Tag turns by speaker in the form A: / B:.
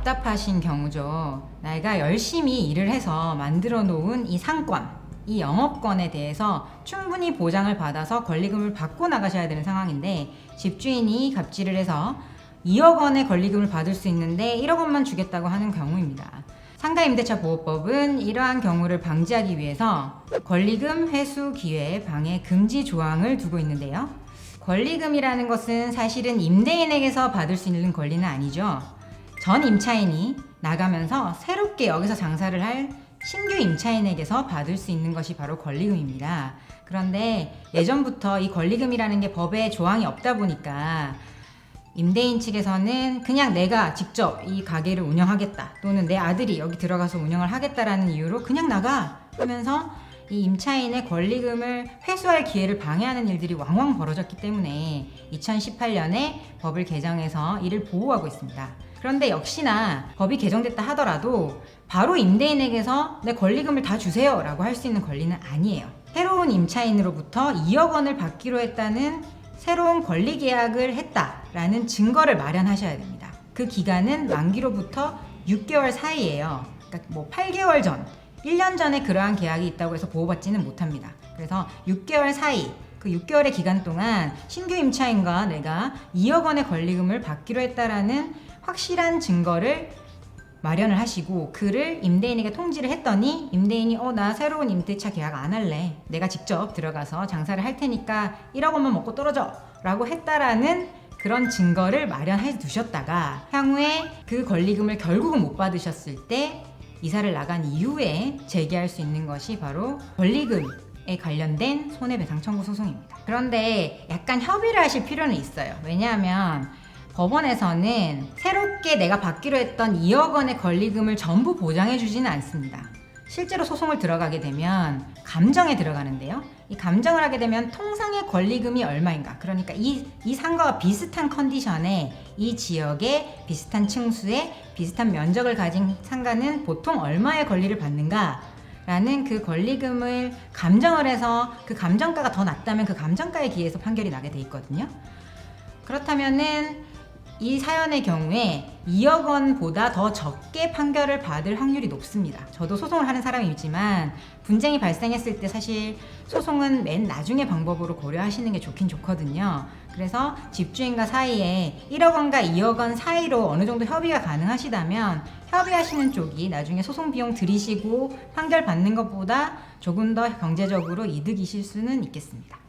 A: 답답하신 경우죠. 내가 열심히 일을 해서 만들어 놓은 이 상권, 이 영업권에 대해서 충분히 보장을 받아서 권리금을 받고 나가셔야 되는 상황인데, 집주인이 갑질을 해서 2억 원의 권리금을 받을 수 있는데 1억 원만 주겠다고 하는 경우입니다. 상가임대차보호법은 이러한 경우를 방지하기 위해서 권리금 회수 기회 방해 금지 조항을 두고 있는데요. 권리금이라는 것은 사실은 임대인에게서 받을 수 있는 권리는 아니죠. 전 임차인이 나가면서 새롭게 여기서 장사를 할 신규 임차인에게서 받을 수 있는 것이 바로 권리금입니다. 그런데 예전부터 이 권리금이라는 게 법에 조항이 없다 보니까 임대인 측에서는 그냥 내가 직접 이 가게를 운영하겠다, 또는 내 아들이 여기 들어가서 운영을 하겠다라는 이유로 그냥 나가 하면서 이 임차인의 권리금을 회수할 기회를 방해하는 일들이 왕왕 벌어졌기 때문에 2018년에 법을 개정해서 이를 보호하고 있습니다. 그런데 역시나 법이 개정됐다 하더라도 바로 임대인에게서 내 권리금을 다 주세요 라고 할 수 있는 권리는 아니에요. 새로운 임차인으로부터 2억 원을 받기로 했다는 새로운 권리 계약을 했다라는 증거를 마련하셔야 됩니다. 그 기간은 만기로부터 6개월 사이예요. 그러니까 뭐 8개월 전, 1년 전에 그러한 계약이 있다고 해서 보호받지는 못합니다. 그래서 6개월 사이, 그 6개월의 기간 동안 신규 임차인과 내가 2억 원의 권리금을 받기로 했다라는 확실한 증거를 마련을 하시고, 그를 임대인에게 통지를 했더니 임대인이 나 새로운 임대차 계약 안 할래, 내가 직접 들어가서 장사를 할 테니까 1억 원만 먹고 떨어져 라고 했다라는 그런 증거를 마련해 두셨다가 향후에 그 권리금을 결국은 못 받으셨을 때 이사를 나간 이후에 제기할 수 있는 것이 바로 권리금에 관련된 손해배상 청구 소송입니다. 그런데 약간 협의를 하실 필요는 있어요. 왜냐하면 법원에서는 새롭게 내가 받기로 했던 2억 원의 권리금을 전부 보장해 주지는 않습니다. 실제로 소송을 들어가게 되면 감정에 들어가는데요. 이 감정을 하게 되면 통상의 권리금이 얼마인가, 그러니까 이 상가와 비슷한 컨디션에 이 지역의 비슷한 층수에 비슷한 면적을 가진 상가는 보통 얼마의 권리를 받는가 라는 그 권리금을 감정을 해서 그 감정가가 더 낮다면 그 감정가에 기해서 판결이 나게 돼 있거든요. 그렇다면은 이 사연의 경우에 2억 원보다 더 적게 판결을 받을 확률이 높습니다. 저도 소송을 하는 사람이지만 분쟁이 발생했을 때 사실 소송은 맨 나중에 방법으로 고려하시는 게 좋긴 좋거든요. 그래서 집주인과 사이에 1억 원과 2억 원 사이로 어느 정도 협의가 가능하시다면 협의하시는 쪽이 나중에 소송 비용 들이시고 판결 받는 것보다 조금 더 경제적으로 이득이실 수는 있겠습니다.